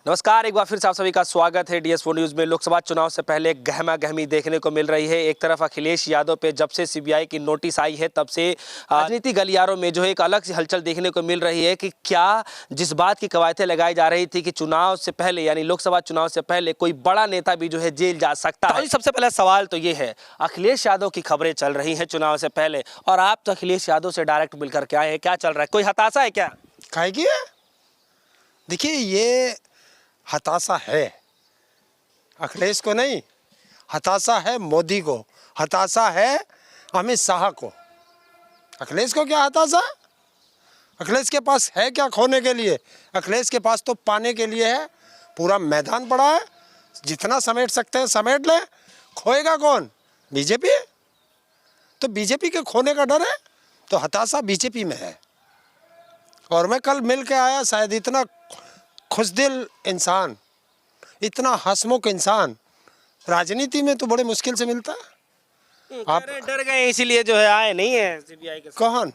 नमस्कार, एक बार फिर से आप सभी का स्वागत है DS4 न्यूज़ में। लोकसभा चुनाव से पहले गहमा गहमी देखने को मिल रही है। एक तरफ अखिलेश यादव पे जब से CBI की नोटिस आई है तब से राजनीति गलियारों में जो है एक अलग सी हलचल देखने को मिल रही है कि क्या जिस बात की कवायतें लगाई जा रही थी कि चुनाव से पहले यानी लोकसभा चुनाव से पहले कोई बड़ा नेता भी जो है जेल जा सकता है। सबसे पहला सवाल तो ये है, अखिलेश यादव की खबरें चल रही हैं चुनाव से पहले और आप तो अखिलेश यादव से डायरेक्ट मिलकर के आए हैं, क्या चल रहा है? कोई हताशा है क्या? काहे की है? देखिए, ये हताशा है अखिलेश को नहीं, हताशा है मोदी को, हताशा है अमित शाह को। अखिलेश को क्या हताशा? अखिलेश के पास है क्या खोने के लिए? अखिलेश के पास तो पाने के लिए है। पूरा मैदान पड़ा है, जितना समेट सकते हैं समेट ले। खोएगा कौन? बीजेपी। तो बीजेपी के खोने का डर है, तो हताशा बीजेपी में है। और मैं कल मिल के आया, शायद इतना खुशदिल इंसान, इतना हंसमुख इंसान राजनीति में तो बड़े मुश्किल से मिलता है। आप डर गए इसीलिए जो है आए नहीं है CBI के? कौन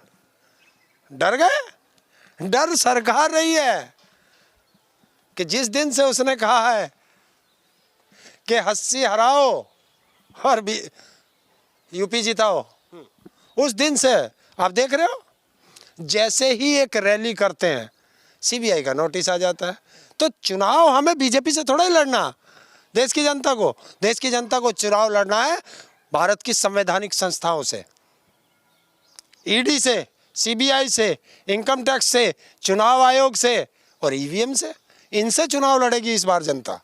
डर गए? डर सरकार रही है कि जिस दिन से उसने कहा है कि 80 हराओ और यूपी जिताओ, उस दिन से आप देख रहे हो, जैसे ही एक रैली करते हैं CBI का नोटिस आ जाता है। तो चुनाव हमें बीजेपी से थोड़ा ही लड़ना, देश की जनता को चुनाव लड़ना है भारत की संवैधानिक संस्थाओं से, ED से, CBI से, इनकम टैक्स से, चुनाव आयोग से और EVM से। इनसे चुनाव लड़ेगी इस बार जनता।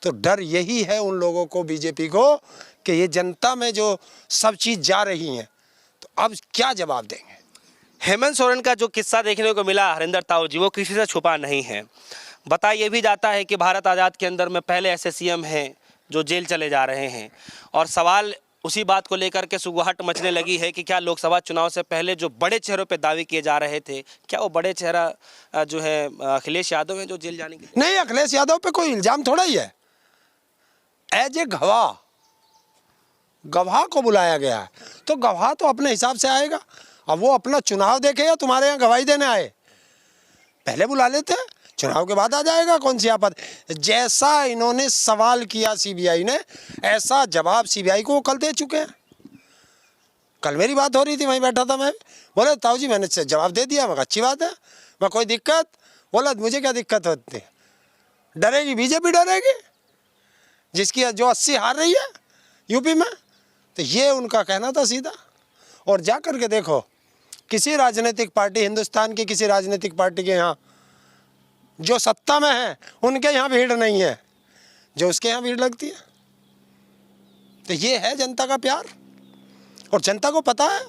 तो डर यही है उन लोगों को, बीजेपी को, कि ये जनता में जो सब चीज़ जा रही हैं, तो अब क्या जवाब देंगे। हेमंत सोरेन का जो किस्सा देखने को मिला हरिंदर ताऊ जी, वो किसी से छुपा नहीं है। बताया भी जाता है कि भारत आज़ाद के अंदर में पहले ऐसे CM हैं जो जेल चले जा रहे हैं और सवाल उसी बात को लेकर के सुगबुगाहट मचने लगी है कि क्या लोकसभा चुनाव से पहले जो बड़े चेहरों पे दावे किए जा रहे थे, क्या वो बड़े चेहरा जो है अखिलेश यादव हैं जो जेल जाने के? नहीं, अखिलेश यादव पे कोई इल्ज़ाम थोड़ा ही है। एज ए गवाह को बुलाया गया है, तो गवाह तो अपने हिसाब से आएगा। अब वो अपना चुनाव देखे या तुम्हारे यहाँ गवाही देने आए? पहले बुला लेते हैं, चुनाव के बाद आ जाएगा। कौन सी आपत? जैसा इन्होंने सवाल किया CBI ने, ऐसा जवाब CBI को वो कल दे चुके हैं। कल मेरी बात हो रही थी, वहीं बैठा था मैं, बोले ताऊ जी मैंने जवाब दे दिया। मैं अच्छी बात है, मैं कोई दिक्कत? बोला मुझे क्या दिक्कत होती है? डरेगी बीजेपी, डरेगी जिसकी जो 80 हार रही है यूपी में। तो ये उनका कहना था सीधा। और जा कर के देखो, किसी राजनीतिक पार्टी, हिंदुस्तान की किसी राजनीतिक पार्टी के यहाँ जो सत्ता में है, उनके यहाँ भीड़ नहीं है जो उसके यहाँ भीड़ लगती है। तो ये है जनता का प्यार। और जनता को पता है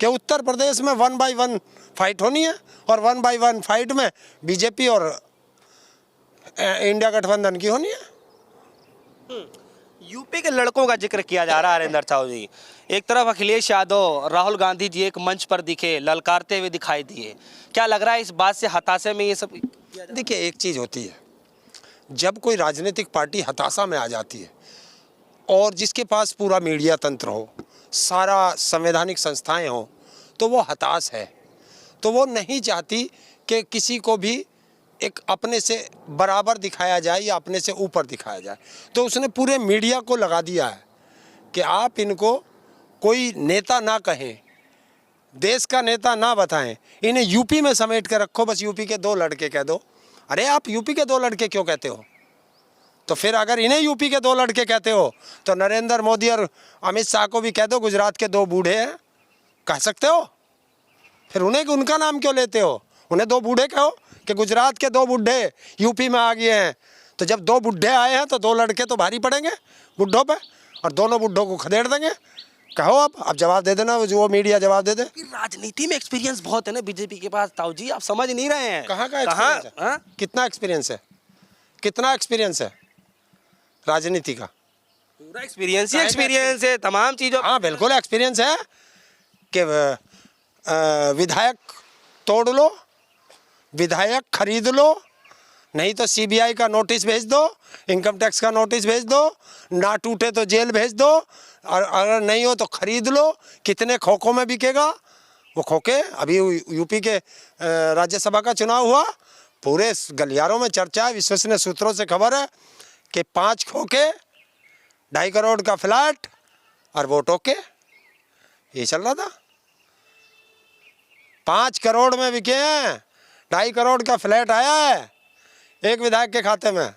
कि उत्तर प्रदेश में 1 by 1 फाइट होनी है और 1 by 1 फाइट में बीजेपी और इंडिया गठबंधन की होनी है। यूपी के लड़कों का जिक्र किया जा रहा है हरिंदर ताऊ जी। एक तरफ अखिलेश यादव, राहुल गांधी जी एक मंच पर दिखे, ललकारते हुए दिखाई दिए। क्या लग रहा है इस बात से हताशे में ये सब? देखिए, एक चीज़ होती है, जब कोई राजनीतिक पार्टी हताशा में आ जाती है और जिसके पास पूरा मीडिया तंत्र हो, सारा संवैधानिक संस्थाएं हो, तो वो हताश है। तो वो नहीं चाहती कि किसी को भी एक अपने से बराबर दिखाया जाए या अपने से ऊपर दिखाया जाए। तो उसने पूरे मीडिया को लगा दिया है कि आप इनको कोई नेता ना कहें, देश का नेता ना बताएं, इन्हें यूपी में समेट के रखो, बस यूपी के 2 लड़के कह दो। अरे आप यूपी के 2 लड़के क्यों कहते हो? तो फिर अगर इन्हें यूपी के 2 लड़के कहते हो तो नरेंद्र मोदी और अमित शाह को भी कह दो गुजरात के 2 बूढ़े हैं, कह सकते हो। फिर उन्हें उनका नाम क्यों लेते हो? उन्हें 2 बूढ़े कहो कि गुजरात के 2 बूढ़े यूपी में आ गए हैं। तो जब 2 बूढ़े आए हैं तो 2 लड़के तो भारी पड़ेंगे बुढ़ों पे, और दोनों बुढ़ों को खदेड़ देंगे। कहो अब जवाब दे देना, जो जवाब दे दे। राजनीति में एक्सपीरियंस बहुत है ना बीजेपी के पास ताऊ जी, आप समझ नहीं रहे हैं। कहाँ का एक्सपीरियंस है? कितना एक्सपीरियंस है? कितना एक्सपीरियंस है राजनीति का? पूरा एक्सपीरियंस ही एक्सपीरियंस है तमाम चीज़ों। हाँ बिल्कुल एक्सपीरियंस है कि विधायक तोड़ लो, विधायक खरीद लो, नहीं तो CBI का नोटिस भेज दो, इनकम टैक्स का नोटिस भेज दो, ना टूटे तो जेल भेज दो, और अगर नहीं हो तो खरीद लो। कितने खोखों में बिकेगा वो खोखे? अभी यूपी के राज्यसभा का चुनाव हुआ, पूरे गलियारों में चर्चा है, विश्वसनीय सूत्रों से खबर है कि 5 खोखे 2.5 करोड़ का फ्लैट और वोट ओके, ये चल रहा था। 5 करोड़ में बिके हैं, 2.5 करोड़ का फ्लैट आया है एक विधायक के खाते में,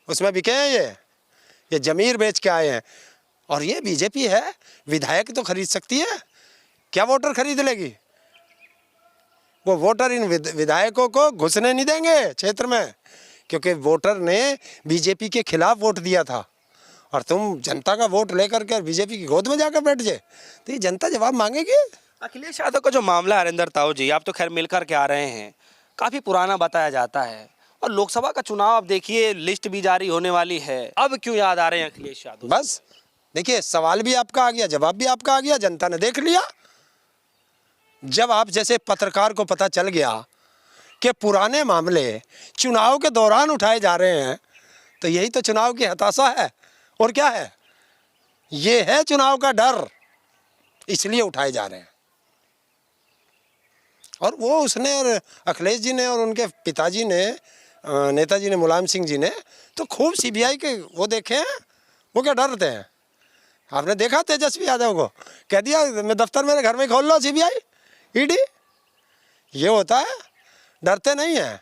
उसमें बिके हैं ये जमीर बेच के आए हैं। और ये बीजेपी है, विधायक तो खरीद सकती है, क्या वोटर खरीद लेगी? वो वोटर इन विधायकों को घुसने नहीं देंगे क्षेत्र में, क्योंकि वोटर ने बीजेपी के खिलाफ वोट दिया था। और तुम जनता का वोट लेकर के बीजेपी की गोद में जाकर बैठ जाए तो ये जनता जवाब मांगेगी। अखिलेश यादव का जो मामला है हरिंदर ताऊ जी, आप तो खैर मिलकर के आ रहे हैं, काफ़ी पुराना बताया जाता है, और लोकसभा का चुनाव अब देखिए लिस्ट भी जारी होने वाली है, अब क्यों याद आ रहे हैं अखिलेश यादव? बस देखिए, सवाल भी आपका आ गया, जवाब भी आपका आ गया, जनता ने देख लिया। जब आप जैसे पत्रकार को पता चल गया कि पुराने मामले चुनाव के दौरान उठाए जा रहे हैं, तो यही तो चुनाव की हताशा है। और क्या है? ये है चुनाव का डर, इसलिए उठाए जा रहे हैं। और वो उसने और अखिलेश जी ने और उनके पिताजी ने, नेताजी ने, मुलायम सिंह जी ने तो खूब सीबीआई के वो देखे हैं। वो क्या डरते हैं? आपने देखा तेजस्वी यादव को कह दिया मैं दफ्तर मेरे घर में खोल लो, सीबीआई ईडी, ये होता है, डरते नहीं हैं।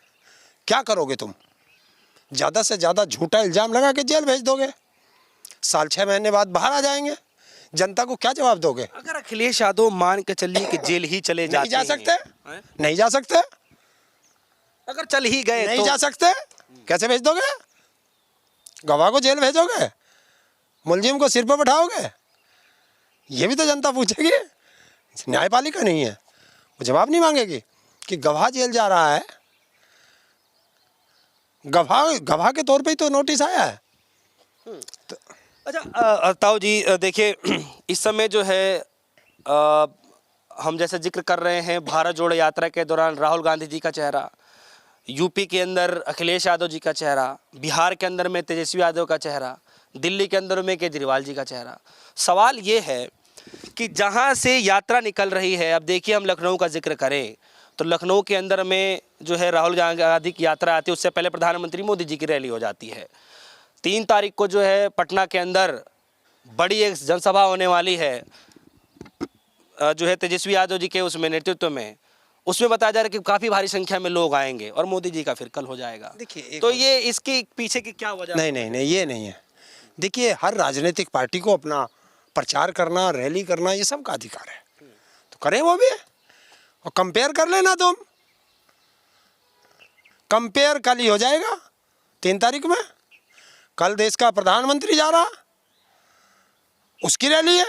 क्या करोगे तुम? ज़्यादा से ज़्यादा झूठा इल्ज़ाम लगा के जेल भेज दोगे, साल 6 महीने बाद बाहर आ जाएंगे, जनता को क्या जवाब दोगे? अगर अखिलेश यादव मान के चलिए कि जेल ही चले जाते नहीं जा सकते, हैं, नहीं जा सकते, अगर चल ही गए नहीं तो जा सकते, कैसे भेज दोगे? गवाह को जेल भेजोगे, मुलजिम को सिर पर बैठाओगे? ये भी तो जनता पूछेगी, न्यायपालिका नहीं है, वो जवाब नहीं मांगेगी कि गवाह जेल जा रहा है। गवाह के तौर पे ही तो नोटिस आया है। तो अच्छा ताऊ जी, देखिए इस समय जो है हम जैसे जिक्र कर रहे हैं भारत जोड़ो यात्रा के दौरान राहुल गांधी जी का चेहरा, यूपी के अंदर अखिलेश यादव जी का चेहरा, बिहार के अंदर में तेजस्वी यादव का चेहरा, दिल्ली के अंदर में केजरीवाल जी का चेहरा। सवाल ये है कि जहाँ से यात्रा निकल रही है, अब देखिए हम लखनऊ का जिक्र करें तो लखनऊ के अंदर में जो है राहुल गांधी की यात्रा आती है, उससे पहले प्रधानमंत्री मोदी जी की रैली हो जाती है। 3 तारीख को जो है पटना के अंदर बड़ी एक जनसभा होने वाली है, जो है तेजस्वी यादव जी के उसमें नेतृत्व में, उसमें बताया जा रहा है कि काफ़ी भारी संख्या में लोग आएंगे और मोदी जी का फिर कल हो जाएगा। देखिए, तो ये इसके पीछे की क्या वजह? नहीं, ये नहीं है। देखिए, हर राजनीतिक पार्टी को अपना प्रचार करना, रैली करना, ये सब का अधिकार है, तो करें वो भी। और कंपेयर कर लेना तुम, कंपेयर कल ही हो जाएगा 3 तारीख में। कल देश का प्रधानमंत्री जा रहा, उसकी रैली है,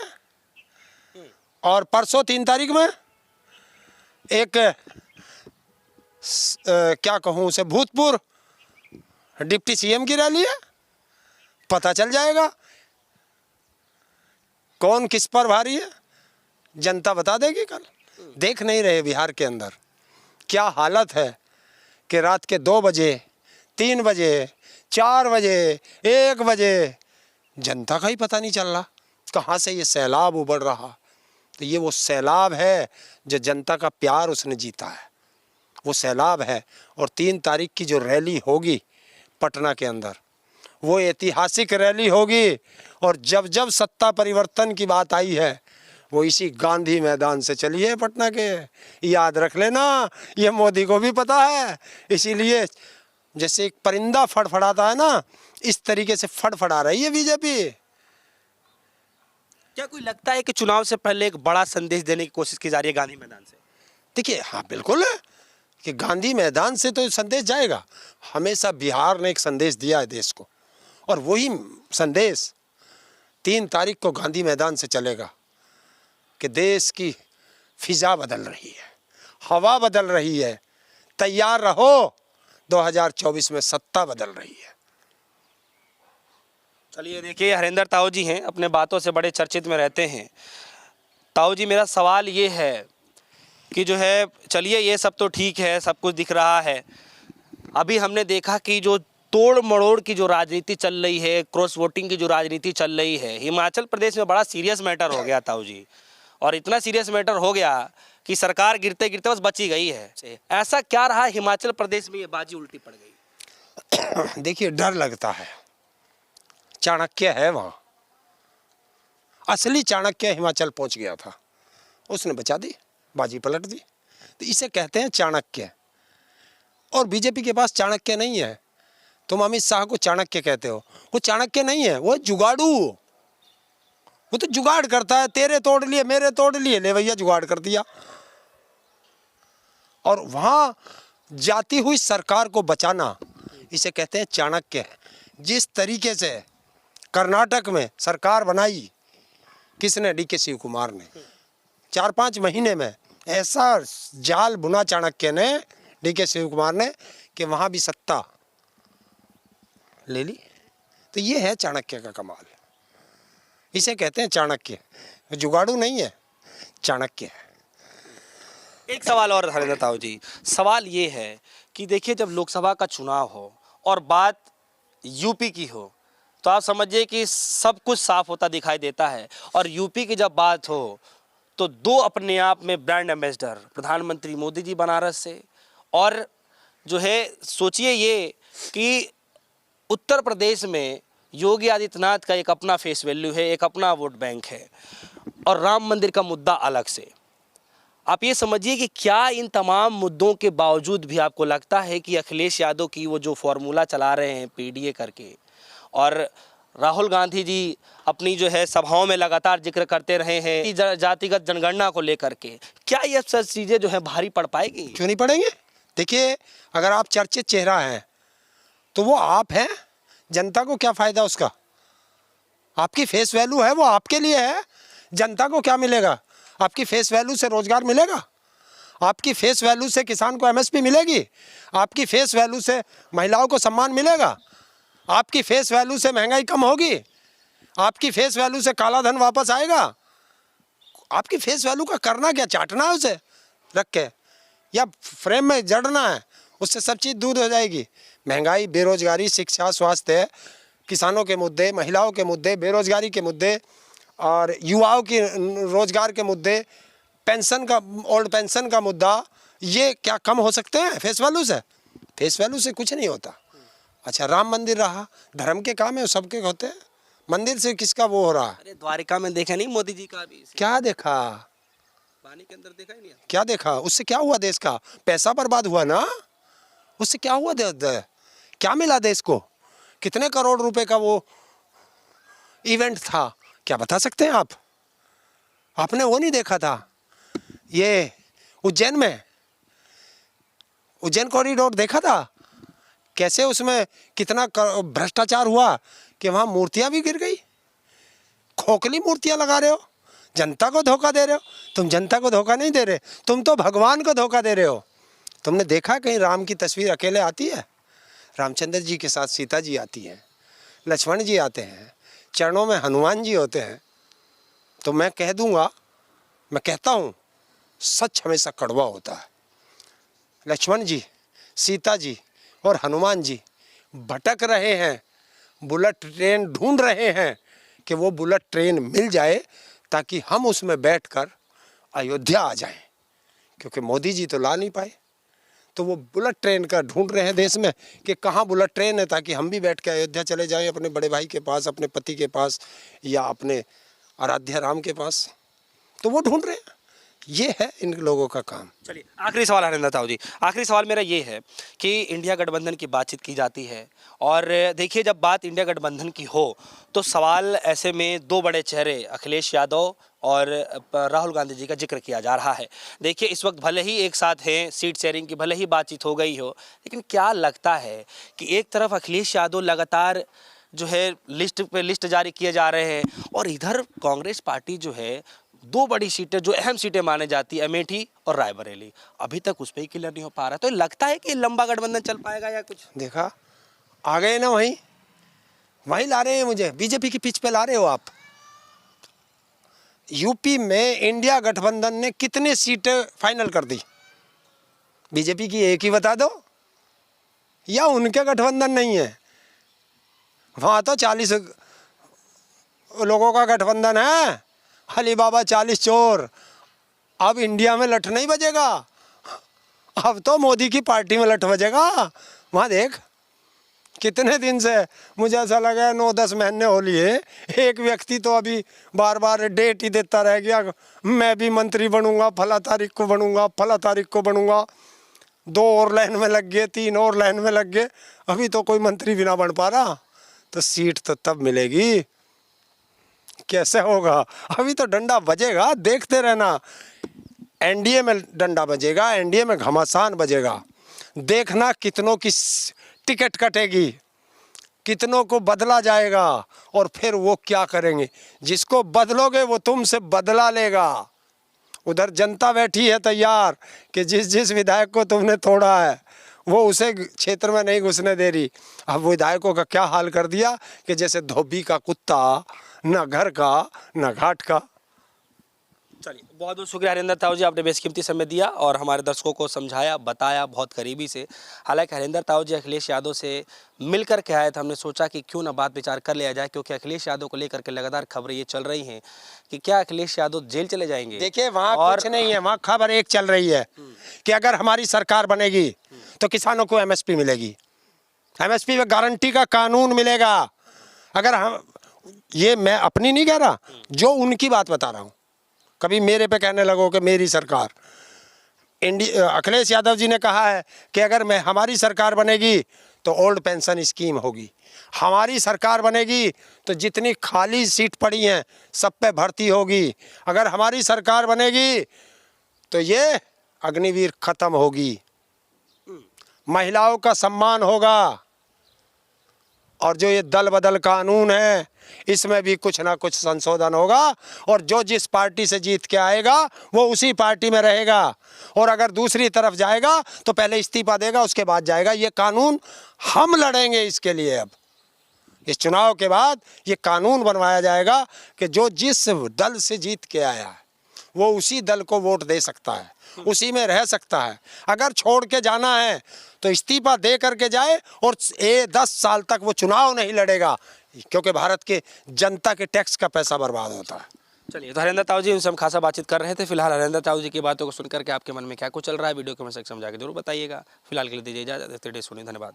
और परसों 3 तारीख में एक क्या कहूँ उसे, भूतपूर्व डिप्टी सीएम की रैली है। पता चल जाएगा कौन किस पर भारी है, जनता बता देगी कल। देख नहीं रहे बिहार के अंदर क्या हालत है कि रात के 2 बजे, 3 बजे, 4 बजे, 1 बजे जनता का ही पता नहीं चल रहा कहाँ से ये सैलाब उबड़ रहा। तो ये वो सैलाब है जो जनता का प्यार उसने जीता है, वो सैलाब है। और 3 तारीख की जो रैली होगी पटना के अंदर, वो ऐतिहासिक रैली होगी। और जब जब सत्ता परिवर्तन की बात आई है, वो इसी गांधी मैदान से चली है पटना के, याद रख लेना, ये मोदी को भी पता है। इसीलिए जैसे एक परिंदा फड़फड़ाता है ना, इस तरीके से फड़फड़ा रही है बीजेपी। क्या कोई लगता है कि चुनाव से पहले एक बड़ा संदेश देने की कोशिश की जा रही है गांधी मैदान से? देखिए, हाँ बिल्कुल है कि गांधी मैदान से तो संदेश जाएगा। हमेशा बिहार ने एक संदेश दिया है देश को, और वही संदेश 3 तारीख को गांधी मैदान से चलेगा कि देश की फिजा बदल रही है, हवा बदल रही है, तैयार रहो, 2024 में सत्ता बदल रही है। चलिए देखिए, हरिंदर ताऊ जी हैं, अपने बातों से बड़े चर्चित में रहते हैं। ताऊ जी, मेरा सवाल ये है कि जो है, चलिए ये सब तो ठीक है, सब कुछ दिख रहा है, अभी हमने देखा कि जो तोड़ मरोड़ की जो राजनीति चल रही है, क्रॉस वोटिंग की जो राजनीति चल रही है, हिमाचल प्रदेश में बड़ा सीरियस मैटर हो गया ताऊ जी। और इतना सीरियस मैटर हो गया कि सरकार गिरते गिरते बस बची गई है। ऐसा क्या रहा हिमाचल प्रदेश में ये बाजी उल्टी पड़ गई? देखिए, डर लगता है। चाणक्य है वहाँ, असली चाणक्य हिमाचल पहुँच गया था, उसने बचा दी, बाजी पलट दी। तो इसे कहते हैं चाणक्य। और बीजेपी के पास चाणक्य नहीं है। तुम अमित शाह को चाणक्य कहते हो, वो चाणक्य नहीं है, वो जुगाड़ू। वो तो जुगाड़ करता है, तेरे तोड़ लिए, मेरे तोड़ लिए, ले भैया जुगाड़ कर दिया। और वहाँ जाती हुई सरकार को बचाना, इसे कहते हैं चाणक्य। जिस तरीके से कर्नाटक में सरकार बनाई किसने? डीके शिव कुमार ने। 4-5 महीने में ऐसा जाल बुना चाणक्य ने, डीके शिव कुमार ने, कि वहाँ भी सत्ता ले ली। तो ये है चाणक्य का कमाल। इसे कहते हैं चाणक्य। जुगाड़ू नहीं है, चाणक्य है। एक सवाल और हरिंदर ताऊ जी, सवाल ये है कि देखिए जब लोकसभा का चुनाव हो और बात यूपी की हो तो आप समझिए कि सब कुछ साफ होता दिखाई देता है। और यूपी की जब बात हो तो दो अपने आप में ब्रांड एम्बेसडर, प्रधानमंत्री मोदी जी बनारस से, और जो है सोचिए ये कि उत्तर प्रदेश में योगी आदित्यनाथ का एक अपना फेस वैल्यू है, एक अपना वोट बैंक है, और राम मंदिर का मुद्दा अलग से। आप ये समझिए कि क्या इन तमाम मुद्दों के बावजूद भी आपको लगता है कि अखिलेश यादव की वो जो फॉर्मूला चला रहे हैं पीडीए करके, और राहुल गांधी जी अपनी जो है सभाओं में लगातार जिक्र करते रहे हैं जातिगत जनगणना को लेकर के, क्या ये सब चीज़ें जो है भारी पड़ पाएगी? क्यों नहीं पड़ेंगे? देखिए, अगर आप चर्चित चेहरा हैं तो वो आप हैं। जनता को क्या फ़ायदा उसका? आपकी फेस वैल्यू है, वो आपके लिए है। जनता को क्या मिलेगा? आपकी फेस वैल्यू से रोजगार मिलेगा, आपकी फेस वैल्यू से किसान को एमएसपी मिलेगी, आपकी फेस वैल्यू से महिलाओं को सम्मान मिलेगा, आपकी फेस वैल्यू से महंगाई कम होगी, आपकी फेस वैल्यू से काला धन वापस आएगा। आपकी फेस वैल्यू का करना क्या? चाटना है उसे रख के, या फ्रेम में जड़ना है? उससे सब चीज़ दूर हो जाएगी। महंगाई, बेरोजगारी, शिक्षा, स्वास्थ्य, किसानों के मुद्दे, महिलाओं के मुद्दे, बेरोजगारी के मुद्दे, और युवाओं के रोजगार के मुद्दे, पेंशन का, ओल्ड पेंशन का मुद्दा, ये क्या कम हो सकते हैं फेस वैल्यू से? फेस वैल्यू से कुछ नहीं होता। अच्छा, राम मंदिर रहा, धर्म के काम है, सबके होते हैं। मंदिर से किसका वो हो रहा है? अरे द्वारिका में देखा नहीं मोदी जी का भी? क्या देखा? पानी के अंदर देखा ही नहीं। क्या देखा? उससे क्या हुआ? देश का पैसा बर्बाद हुआ ना। उससे क्या हुआ? क्या मिला देश को? कितने करोड़ रुपए का वो इवेंट था, क्या बता सकते हैं आप? आपने वो नहीं देखा था? ये उज्जैन में, उज्जैन कॉरिडोर देखा था? कैसे उसमें कितना भ्रष्टाचार हुआ कि वहाँ मूर्तियाँ भी गिर गई। खोखली मूर्तियाँ लगा रहे हो, जनता को धोखा दे रहे हो। तुम जनता को धोखा नहीं दे रहे, तुम तो भगवान को धोखा दे रहे हो। तुमने देखा कहीं राम की तस्वीर अकेले आती है? रामचंद्र जी के साथ सीता जी आती हैं, लक्ष्मण जी आते हैं, चरणों में हनुमान जी होते हैं। तो मैं कह दूंगा, मैं कहता हूँ, सच हमेशा कड़वा होता है। लक्ष्मण जी, सीता जी और हनुमान जी भटक रहे हैं, बुलेट ट्रेन ढूंढ रहे हैं कि वो बुलेट ट्रेन मिल जाए ताकि हम उसमें बैठकर अयोध्या आ जाएं, क्योंकि मोदी जी तो ला नहीं पाए। तो वो बुलेट ट्रेन का ढूंढ रहे हैं देश में कि कहाँ बुलेट ट्रेन है, ताकि हम भी बैठ के अयोध्या चले जाएं, अपने बड़े भाई के पास, अपने पति के पास, या अपने आराध्य राम के पास। तो वो ढूंढ रहे हैं। ये है इन लोगों का काम। चलिए, आखिरी सवाल हरिंदर ताऊ जी, आखिरी सवाल मेरा ये है कि इंडिया गठबंधन की बातचीत की जाती है, और देखिए जब बात इंडिया गठबंधन की हो तो सवाल ऐसे में दो बड़े चेहरे अखिलेश यादव और राहुल गांधी जी का जिक्र किया जा रहा है। देखिए इस वक्त भले ही एक साथ हैं, सीट शेयरिंग की भले ही बातचीत हो गई हो, लेकिन क्या लगता है कि एक तरफ अखिलेश यादव लगातार जो है लिस्ट पे लिस्ट जारी किए जा रहे हैं, और इधर कांग्रेस पार्टी जो है दो बड़ी सीटें जो अहम सीटें माने जाती है, अमेठी और रायबरेली, अभी तक उस पर ही क्लियर नहीं हो पा रहा। तो लगता है कि लंबा गठबंधन चल पाएगा या कुछ? देखा, आ गए ना, वहीं ला रहे हैं मुझे, बीजेपी की पिच पे ला रहे हो आप। यूपी में इंडिया गठबंधन ने कितनी सीटें फाइनल कर दी? बीजेपी की एक ही बता दो, या उनके गठबंधन नहीं है? वहाँ तो 40 लोगों का गठबंधन है। अली बाबा 40 चोर, अब इंडिया में लठ नहीं बजेगा, अब तो मोदी की पार्टी में लठ बजेगा। वहाँ देख कितने दिन से मुझे ऐसा लगा 9-10 महीने हो लिए, एक व्यक्ति तो अभी बार बार डेट ही देता रह गया, मैं भी मंत्री बनूंगा, फला तारीख को बनूंगा, फला तारीख को बनूंगा। 2 और लाइन में लग गए, 3 और लाइन में लग गए, अभी तो कोई मंत्री भी ना बन पा रहा। तो सीट तो तब मिलेगी, कैसे होगा? अभी तो डंडा बजेगा, देखते रहना। एनडीए में डंडा बजेगा, एनडीए में घमासान बजेगा। देखना कितनों की टिकट कटेगी, कितनों को बदला जाएगा, और फिर वो क्या करेंगे। जिसको बदलोगे वो तुमसे बदला लेगा। उधर जनता बैठी है तैयार कि जिस जिस विधायक को तुमने तोड़ा है वो उसे क्षेत्र में नहीं घुसने दे रही। अब विधायकों का क्या हाल कर दिया कि जैसे धोबी का कुत्ता, न घर का न घाट का। चलिए, बहुत बहुत शुक्रिया हरिंदर ताऊ जी, आपने बेशकीमती समय दिया और हमारे दर्शकों को समझाया, बताया बहुत करीबी से। हालांकि हरिंदर ताऊ जी अखिलेश यादव से मिलकर के आए थे, हमने सोचा कि क्यों ना बात विचार कर लिया जाए, क्योंकि अखिलेश यादव को लेकर के लगातार खबरें ये चल रही हैं कि क्या अखिलेश यादव जेल चले जाएंगे। देखिए वहाँ कुछ नहीं है, वहाँ खबर एक चल रही है कि अगर हमारी सरकार बनेगी तो किसानों को एमएसपी मिलेगी, एमएसपी में गारंटी का कानून मिलेगा। अगर हम, ये मैं अपनी नहीं कह रहा, जो उनकी बात बता रहा हूँ, कभी मेरे पे कहने लगो कि मेरी सरकार। अखिलेश यादव जी ने कहा है कि अगर हमारी सरकार बनेगी तो ओल्ड पेंशन स्कीम होगी, हमारी सरकार बनेगी तो जितनी खाली सीट पड़ी हैं सब पे भर्ती होगी, अगर हमारी सरकार बनेगी तो ये अग्निवीर खत्म होगी, महिलाओं का सम्मान होगा, और जो ये दल बदल कानून है इसमें भी कुछ ना कुछ संशोधन होगा, और जो जिस पार्टी से जीत के आएगा वो उसी पार्टी में रहेगा, और अगर दूसरी तरफ जाएगा तो पहले इस्तीफा देगा उसके बाद जाएगा। ये कानून हम लड़ेंगे इसके लिए। अब इस चुनाव के बाद ये कानून बनवाया जाएगा कि जो जिस दल से जीत के आया है वो उसी दल को वोट दे सकता है, उसी में रह सकता है। अगर छोड़ के जाना है तो इस्तीफा दे करके जाए, और 10 साल तक वो चुनाव नहीं लड़ेगा, क्योंकि भारत के जनता के टैक्स का पैसा बर्बाद होता है। चलिए, तो हरिंदर ताऊ जी उनसे हम खासा बातचीत कर रहे थे। फिलहाल हरिंदर ताऊ जी की बातों को सुनकर के आपके मन में क्या कुछ चल रहा है, वीडियो को समझा के जरूर बताइएगा। फिलहाल के लिए दीजिए इजाजत, धन्यवाद।